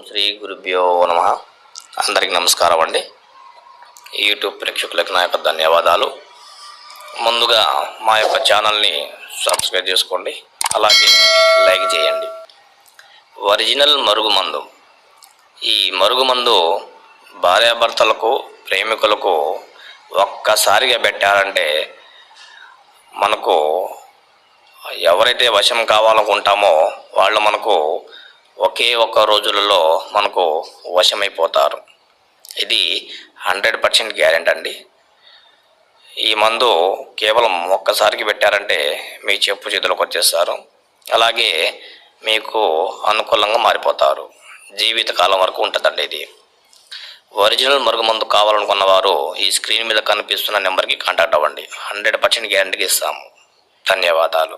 శ్రీ గురుభ్యో నమః. అందరికీ నమస్కారం అండి. యూట్యూబ్ ప్రేక్షకులకు నా యొక్క ధన్యవాదాలు. ముందుగా మా యొక్క ఛానల్ని సబ్స్క్రైబ్ చేసుకోండి, అలాగే లైక్ చేయండి. ఒరిజినల్ మరుగుమందు. ఈ మరుగుమందు భార్యాభర్తలకు, ప్రేమికులకు ఒక్కసారిగా పెట్టారంటే మనకు ఎవరైతే వశం కావాలనుకుంటామో వాళ్ళు మనకు ఒకే ఒక్క రోజులలో మనకు వశమైపోతారు. ఇది 100% గ్యారెంటీ అండి. ఈ మందు కేవలం ఒక్కసారికి పెట్టారంటే మీ చెప్పు చేతులకు వచ్చేస్తారు, అలాగే మీకు అనుకూలంగా మారిపోతారు. జీవితకాలం వరకు ఉంటుందండి ఇది. ఒరిజినల్ మరుగుమందు కావాలనుకున్న వారు ఈ స్క్రీన్ మీద కనిపిస్తున్న నెంబర్కి కాంటాక్ట్ అవ్వండి. 100% గ్యారెంటీకి ఇస్తాము. ధన్యవాదాలు.